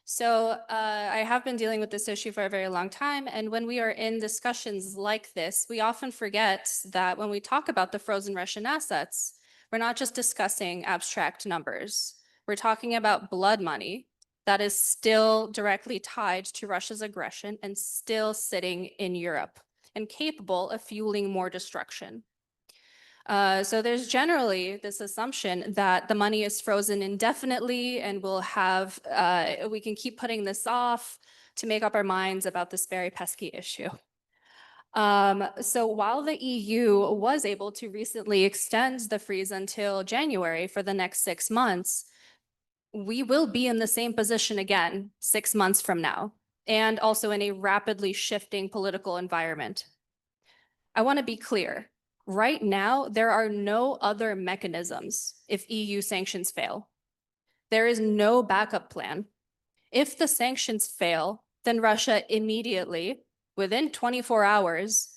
So I have been dealing with this issue for a very long time. And when we are in discussions like this, we often forget that when we talk about the frozen Russian assets, we're not just discussing abstract numbers. We're talking about blood money that is still directly tied to Russia's aggression and still sitting in Europe and capable of fueling more destruction. So there's generally this assumption that the money is frozen indefinitely and we'll have, we can keep putting this off to make up our minds about this very pesky issue. So while the EU was able to recently extend the freeze until January for the next 6 months, we will be in the same position again 6 months from now and also in a rapidly shifting political environment. I want to be clear. Right now, there are no other mechanisms if EU sanctions fail. There is no backup plan. If the sanctions fail, then Russia immediately, within 24 hours,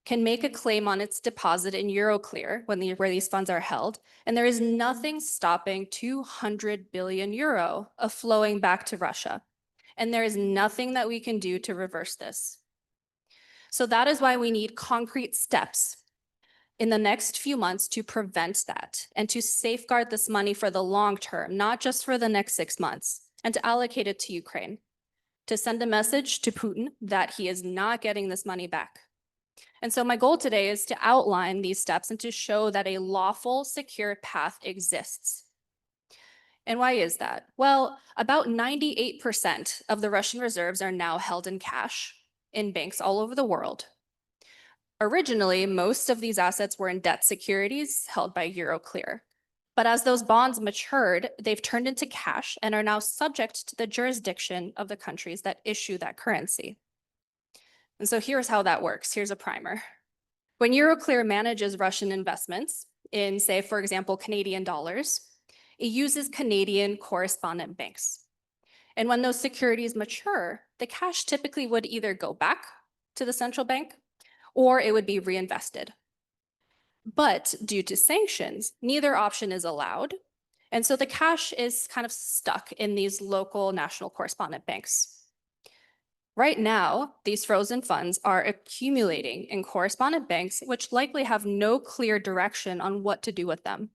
can make a claim on its deposit in Euroclear where these funds are held, and there is nothing stopping 200 billion euro of flowing back to Russia. And there is nothing that we can do to reverse this. So that is why we need concrete steps in the next few months to prevent that and to safeguard this money for the long term, not just for the next 6 months, and to allocate it to Ukraine, to send a message to Putin that he is not getting this money back. And so my goal today is to outline these steps and to show that a lawful, secure path exists. And why is that? Well, about 98% of the Russian reserves are now held in cash in banks all over the world. Originally, most of these assets were in debt securities held by Euroclear. But as those bonds matured, they've turned into cash and are now subject to the jurisdiction of the countries that issue that currency. And so here's how that works. Here's a primer. When Euroclear manages Russian investments in, say, for example, Canadian dollars, it uses Canadian correspondent banks. And when those securities mature, the cash typically would either go back to the central bank or it would be reinvested. But due to sanctions, neither option is allowed. And so the cash is kind of stuck in these local national correspondent banks. Right now, these frozen funds are accumulating in correspondent banks, which likely have no clear direction on what to do with them.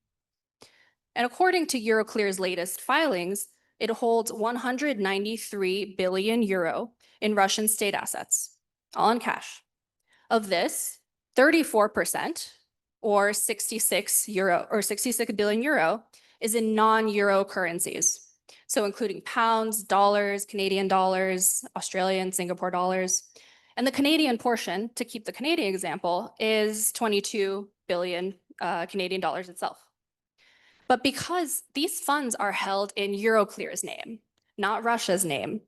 And according to Euroclear's latest filings, it holds 193 billion euro in Russian state assets, all in cash. Of this, 34%, or 66 billion euro, is in non-euro currencies. So including pounds, dollars, Canadian dollars, Australian, Singapore dollars. And the Canadian portion, to keep the Canadian example, is 22 billion Canadian dollars itself. But because these funds are held in Euroclear's name, not Russia's name,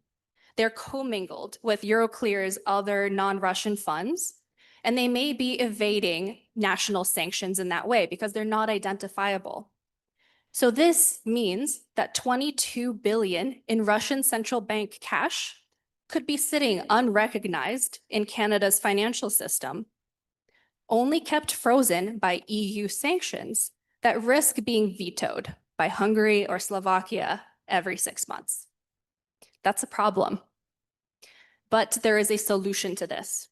they're commingled with Euroclear's other non-Russian funds, and they may be evading national sanctions in that way because they're not identifiable. So this means that 22 billion in Russian central bank cash could be sitting unrecognized in Canada's financial system, only kept frozen by EU sanctions that risk being vetoed by Hungary or Slovakia every 6 months. That's a problem. But there is a solution to this.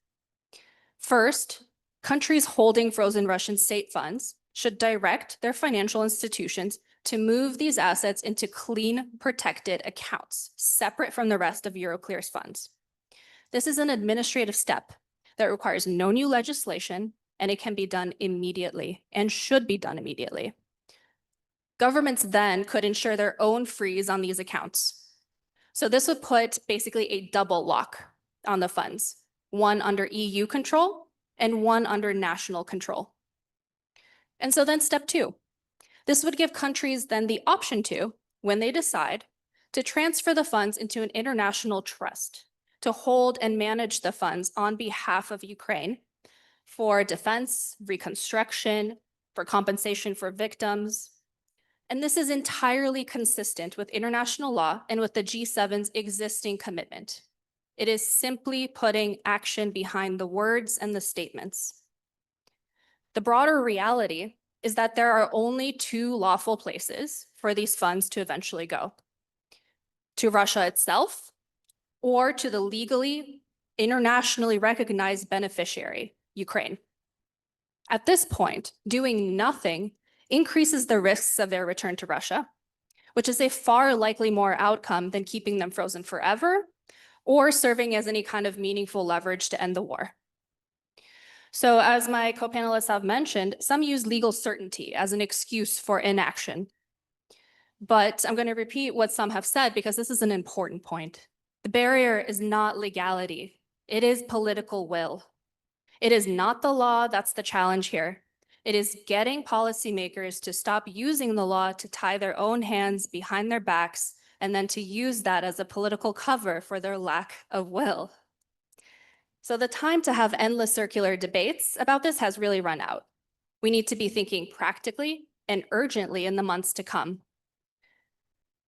First, countries holding frozen Russian state funds should direct their financial institutions to move these assets into clean, protected accounts, separate from the rest of Euroclear's funds. This is an administrative step that requires no new legislation, and it can be done immediately and should be done immediately. Governments then could ensure their own freeze on these accounts. So this would put basically a double lock on the funds, one under EU control and one under national control. And so then step 2, this would give countries then the option to, when they decide, to transfer the funds into an international trust to hold and manage the funds on behalf of Ukraine for defense, reconstruction, for compensation for victims. And this is entirely consistent with international law and with the G7's existing commitment. It is simply putting action behind the words and the statements. The broader reality is that there are only 2 lawful places for these funds to eventually go: to Russia itself or to the legally, internationally recognized beneficiary, Ukraine. At this point, doing nothing increases the risks of their return to Russia, which is a far likely more outcome than keeping them frozen forever or serving as any kind of meaningful leverage to end the war. So as my co-panelists have mentioned, some use legal certainty as an excuse for inaction. But I'm going to repeat what some have said because this is an important point. The barrier is not legality. It is political will. It is not the law that's the challenge here. It is getting policymakers to stop using the law to tie their own hands behind their backs and then to use that as a political cover for their lack of will. So the time to have endless circular debates about this has really run out. We need to be thinking practically and urgently in the months to come.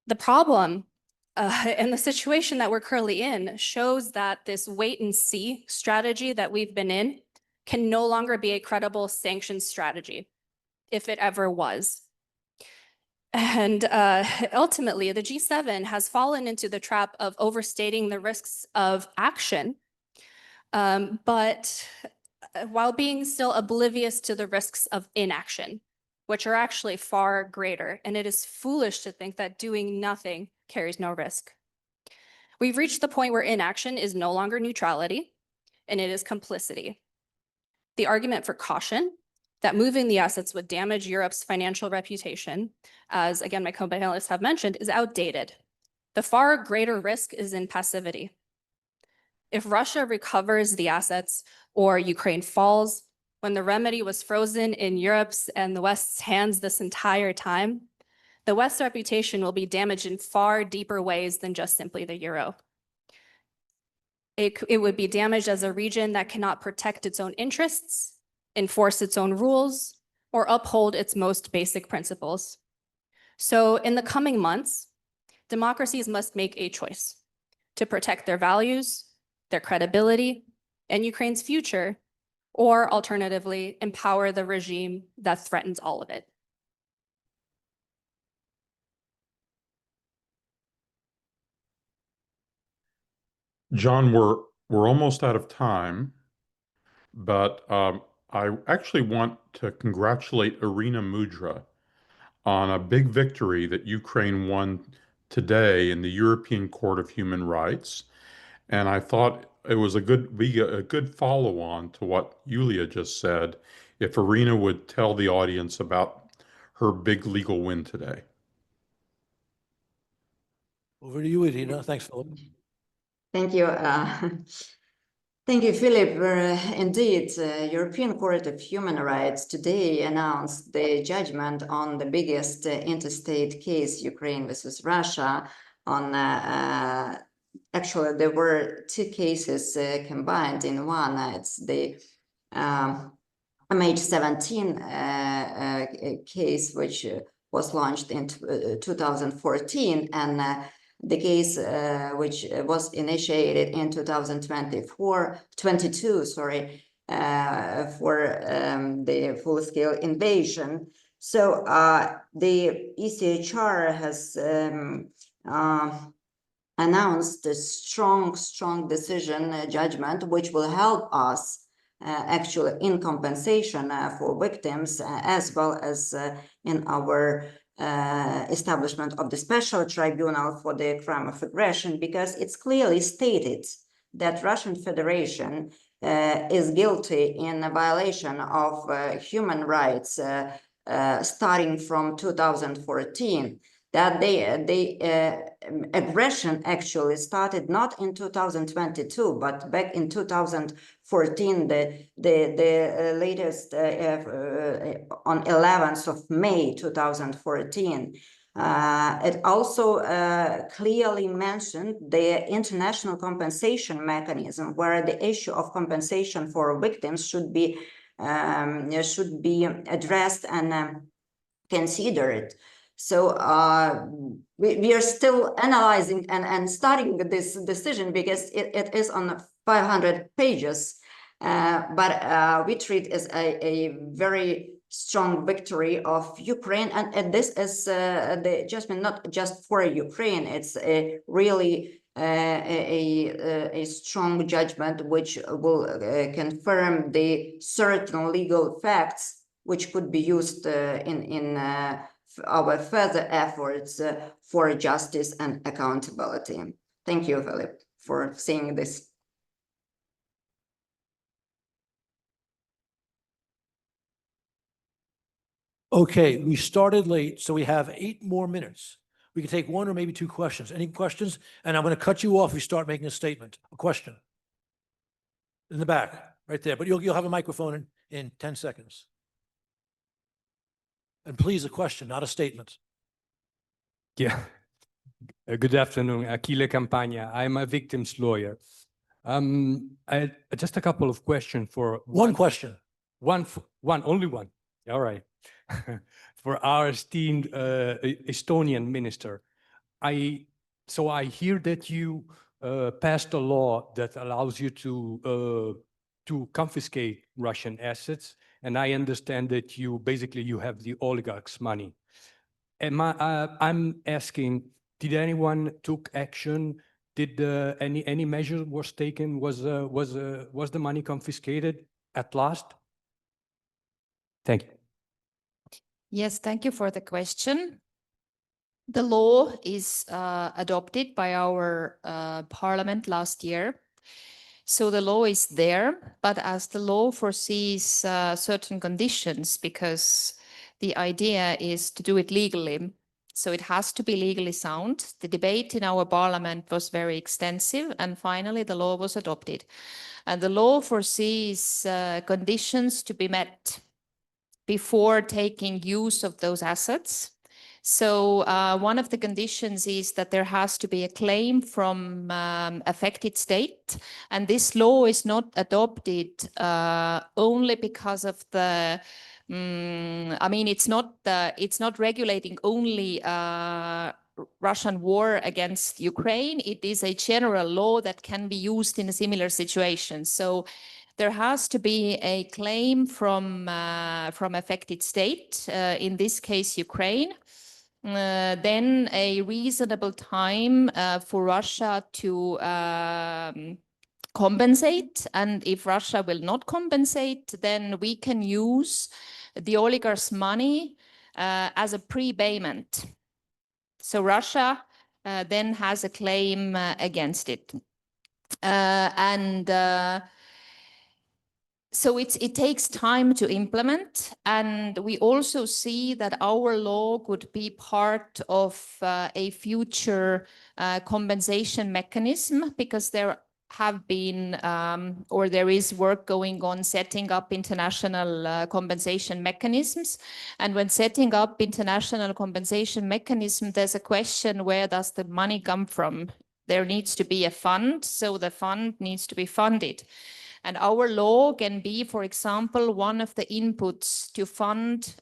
The problem and the situation that we're currently in shows that this wait and see strategy that we've been in can no longer be a credible sanctions strategy, if it ever was. And ultimately, the G7 has fallen into the trap of overstating the risks of action, but while being still oblivious to the risks of inaction, which are actually far greater. And it is foolish to think that doing nothing carries no risk. We've reached the point where inaction is no longer neutrality, and it is complicity. The argument for caution that moving the assets would damage Europe's financial reputation, as again, my co-panelists have mentioned, is outdated. The far greater risk is in passivity. If Russia recovers the assets or Ukraine falls, when the remedy was frozen in Europe's and the West's hands this entire time, the West's reputation will be damaged in far deeper ways than just simply the euro. It would be damaged as a region that cannot protect its own interests, enforce its own rules, or uphold its most basic principles. So in the coming months, democracies must make a choice to protect their values, their credibility, and Ukraine's future, or alternatively, empower the regime that threatens all of it. John, we're almost out of time, but I actually want to congratulate Irina Mudra on a big victory that Ukraine won today in the European Court of Human Rights. And I thought it was a good follow-on to what Yulia just said, if Irina would tell the audience about her big legal win today. Over to you, Irina. Thanks, Philip. Thank you. Thank you, Philip. Indeed, European Court of Human Rights today announced the judgment on the biggest interstate case, Ukraine versus Russia. On actually, there were two cases combined in one. It's the MH17 case, which was launched in 2014, and the case which was initiated in 2022, sorry, for the full-scale invasion. So the ECHR has announced a strong decision judgment, which will help us actually in compensation for victims, as well as in our establishment of the special tribunal for the crime of aggression, because it's clearly stated that Russian Federation is guilty in a violation of human rights starting from 2014. That the aggression actually started not in 2022, but back in 2014, the latest on 11th of May 2014. It also clearly mentioned the international compensation mechanism, where the issue of compensation for victims should be addressed and considered. So we are still analyzing and studying this decision, because it is on 500 pages, but we treat it as a very strong victory of Ukraine, and this is the judgment not just for Ukraine. It's a really a strong judgment which will confirm the certain legal facts which could be used in our further efforts for justice and accountability. Thank you, Philip, for saying this. Okay, we started late, so we have 8 more minutes. We can take 1 or maybe 2 questions. Any questions? And I'm going to cut you off if you start making a statement. A question. In the back, right there. But you'll have a microphone in 10 seconds. And please, a question, not a statement. Yeah. Good afternoon, Achille Campagna. I'm a victim's lawyer. Just a couple of questions for One question. only one. All right. For our esteemed Estonian minister, I hear that you passed a law that allows you to confiscate Russian assets, and I understand that you have the oligarchs' money. I'm asking, did anyone took action? Did any measure was taken? Was the money confiscated at last? Thank you. Yes, thank you for the question. The law is adopted by our parliament last year. So the law is there, but as the law foresees certain conditions, because the idea is to do it legally. So it has to be legally sound. The debate in our parliament was very extensive, and finally the law was adopted. And the law foresees conditions to be met before taking use of those assets. So one of the conditions is that there has to be a claim from affected state. And this law is not adopted only because of the, I mean, it's not regulating only Russian war against Ukraine. It is a general law that can be used in a similar situation. So there has to be a claim from affected state, in this case, Ukraine. Then a reasonable time for Russia to compensate. And if Russia will not compensate, then we can use the oligarchs' money as a prepayment. So Russia then has a claim against it. So it takes time to implement, and we also see that our law could be part of a future compensation mechanism, because there have been or there is work going on setting up international compensation mechanisms. And when setting up international compensation mechanism, there's a question, where does the money come from? There needs to be a fund, so the fund needs to be funded. And our law can be, for example, one of the inputs to fund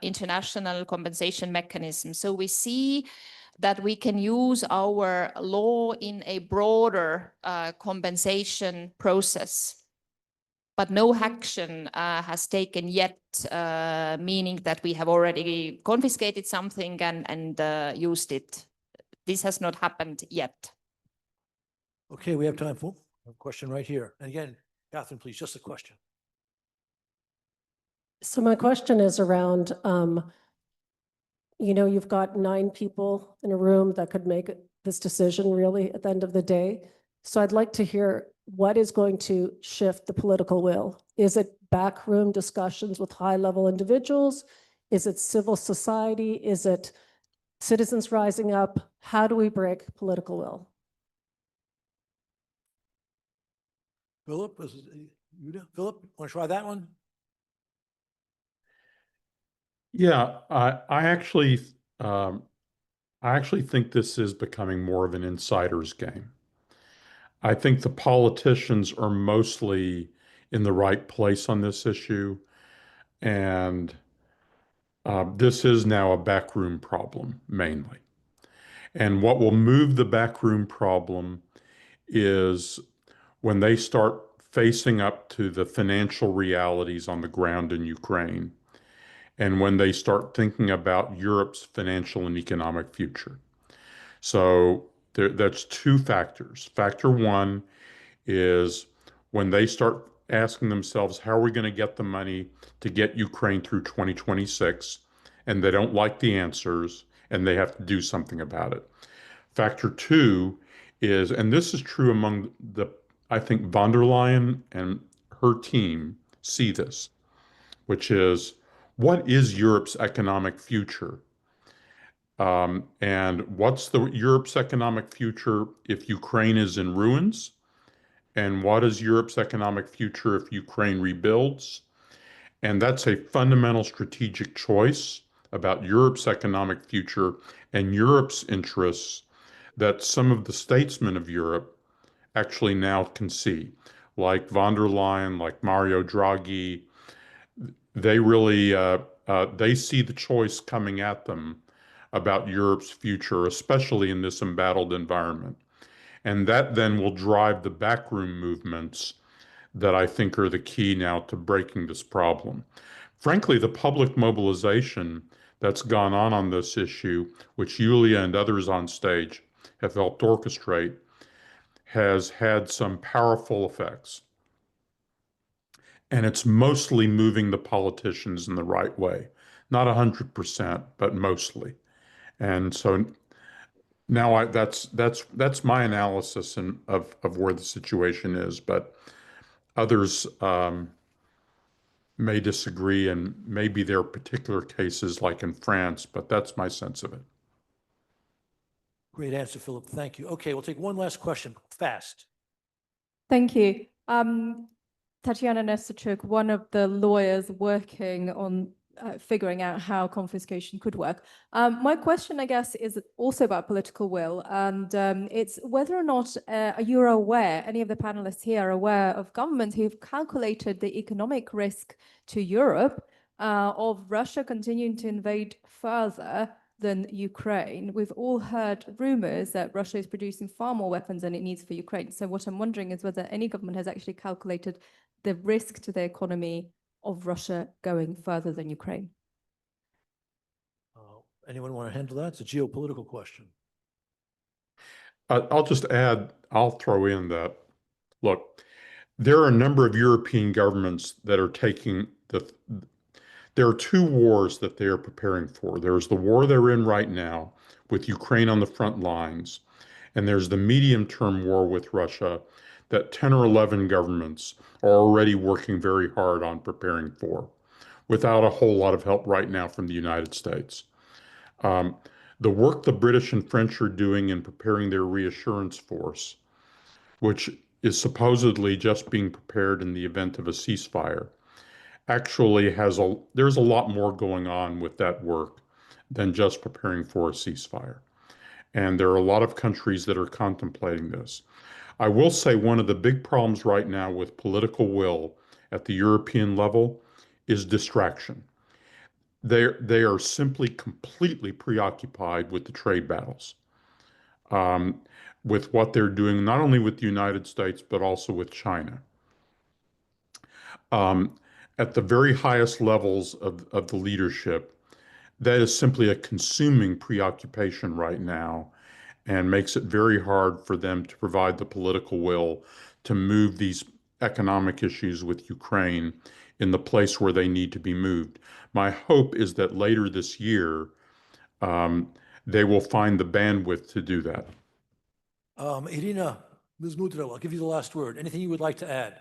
international compensation mechanisms. So we see that we can use our law in a broader compensation process. But no action has taken yet, meaning that we have already confiscated something and used it. This has not happened yet. Okay, we have time for a question right here. And again, Catherine, please, just a question. So my question is around, you've got 9 people in a room that could make this decision really at the end of the day. So I'd like to hear what is going to shift the political will. Is it backroom discussions with high-level individuals? Is it civil society? Is it citizens rising up? How do we break political will? Philip, Philip, want to try that one? Yeah, I actually think this is becoming more of an insider's game. I think the politicians are mostly in the right place on this issue, and this is now a backroom problem mainly. And what will move the backroom problem is when they start facing up to the financial realities on the ground in Ukraine, and when they start thinking about Europe's financial and economic future. So that's 2 factors. Factor 1 is when they start asking themselves, how are we going to get the money to get Ukraine through 2026? And they don't like the answers, and they have to do something about it. Factor 2 is, and this is true among I think von der Leyen and her team see this, which is, what is Europe's economic future? And what's Europe's economic future if Ukraine is in ruins? And what is Europe's economic future if Ukraine rebuilds? And that's a fundamental strategic choice about Europe's economic future and Europe's interests that some of the statesmen of Europe actually now can see, like von der Leyen, like Mario Draghi. They really they see the choice coming at them about Europe's future, especially in this embattled environment. And that then will drive the backroom movements that I think are the key now to breaking this problem. Frankly, the public mobilization that's gone on this issue, which Yulia and others on stage have helped orchestrate, has had some powerful effects. And it's mostly moving the politicians in the right way. Not 100%, but mostly. And so now that's my analysis of where the situation is, but others may disagree, and maybe there are particular cases like in France, but that's my sense of it. Great answer, Philip. Thank you. Okay, we'll take one last question, fast. Thank you. Tatiana Nesterchuk, one of the lawyers working on figuring out how confiscation could work. My question, I guess, is also about political will, and it's whether or not you're aware, any of the panelists here are aware of governments who've calculated the economic risk to Europe of Russia continuing to invade further than Ukraine. We've all heard rumors that Russia is producing far more weapons than it needs for Ukraine. So what I'm wondering is whether any government has actually calculated the risk to the economy of Russia going further than Ukraine. Anyone want to handle that? It's a geopolitical question. I'll just add, I'll throw in that, look, there are a number of European governments that are taking there are two wars that they are preparing for. There's the war they're in right now with Ukraine on the front lines, and there's the medium-term war with Russia that 10 or 11 governments are already working very hard on preparing for, without a whole lot of help right now from the United States. The work the British and French are doing in preparing their reassurance force, which is supposedly just being prepared in the event of a ceasefire, actually there's a lot more going on with that work than just preparing for a ceasefire. And there are a lot of countries that are contemplating this. I will say one of the big problems right now with political will at the European level is distraction. They are simply completely preoccupied with the trade battles, with what they're doing, not only with the United States, but also with China. At the very highest levels of the leadership, that is simply a consuming preoccupation right now, and makes it very hard for them to provide the political will to move these economic issues with Ukraine in the place where they need to be moved. My hope is that later this year, they will find the bandwidth to do that. Irina Mizmutrova, I'll give you the last word. Anything you would like to add?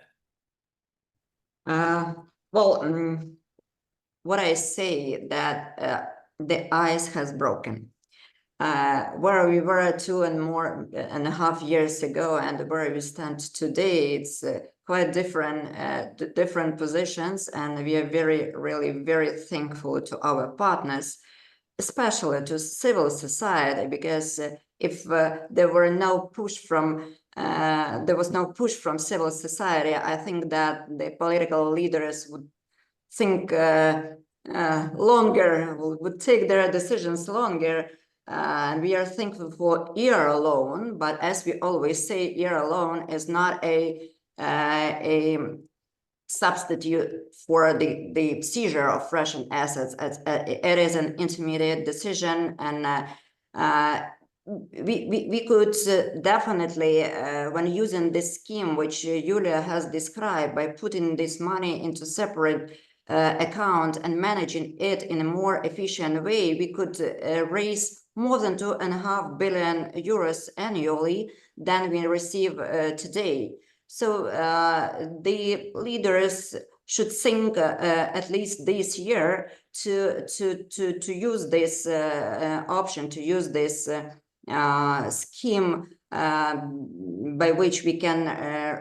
What I say that the ice has broken. Where we were 2.5 years ago and where we stand today, it's quite different positions, and we are really very thankful to our partners, especially to civil society, because if there was no push from civil society, I think that the political leaders would think longer, would take their decisions longer. And we are thankful for EAR alone, but as we always say, EAR alone is not a substitute for the seizure of Russian assets. It is an intermediate decision, and we could definitely, when using this scheme, which Yulia has described, by putting this money into separate account and managing it in a more efficient way, we could raise more than 2.5 billion euros annually than we receive today. So the leaders should think at least this year to use this option, to use this scheme by which we can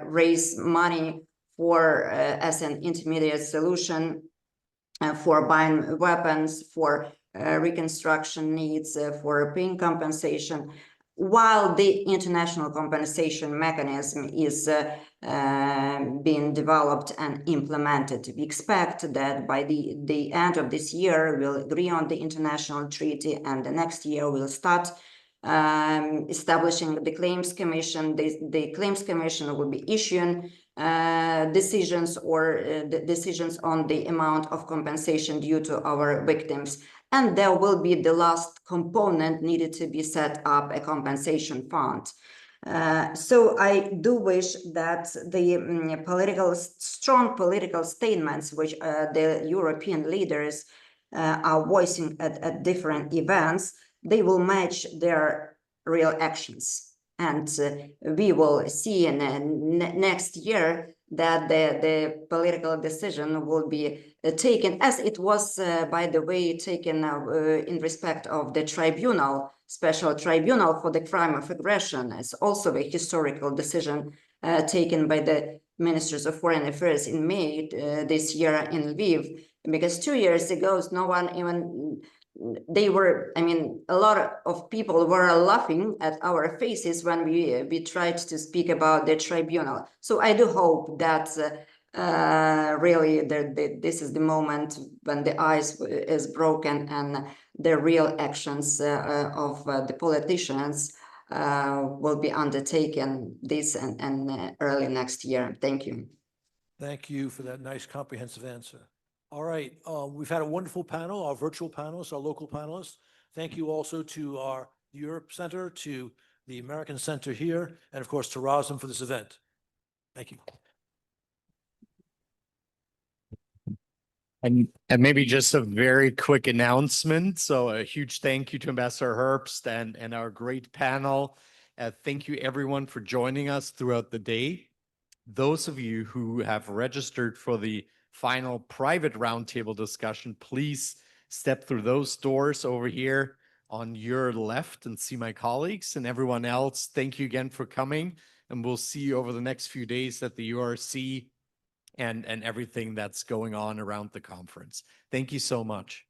raise money for as an intermediate solution for buying weapons, for reconstruction needs, for paying compensation. while the international compensation mechanism is being developed and implemented. We expect that by the end of this year, we'll agree on the international treaty, and the next year we'll start establishing the Claims Commission. The Claims Commission will be issuing decisions or decisions on the amount of compensation due to our victims. And there will be the last component needed to be set up, a compensation fund. So I do wish that the strong political statements which the European leaders are voicing at different events, they will match their real actions. And we will see in next year that the political decision will be taken, as it was, by the way, taken in respect of the tribunal, special tribunal for the crime of aggression. It's also a historical decision taken by the ministers of foreign affairs in May this year in Lviv, because 2 years ago, no one even, they were, I mean, a lot of people were laughing at our faces when we tried to speak about the tribunal. So I do hope that really this is the moment when the ice is broken and the real actions of the politicians will be undertaken this and early next year. Thank you. Thank you for that nice comprehensive answer. All right, we've had a wonderful panel, our virtual panelists, our local panelists. Thank you also to our Europe Center, to the American Center here, and of course to Razom for this event. Thank you. And maybe just a very quick announcement. So a huge thank you to Ambassador Herbst and our great panel. Thank you everyone for joining us throughout the day. Those of you who have registered for the final private roundtable discussion, please step through those doors over here on your left and see my colleagues. And everyone else, thank you again for coming. And we'll see you over the next few days at the URC and everything that's going on around the conference. Thank you so much.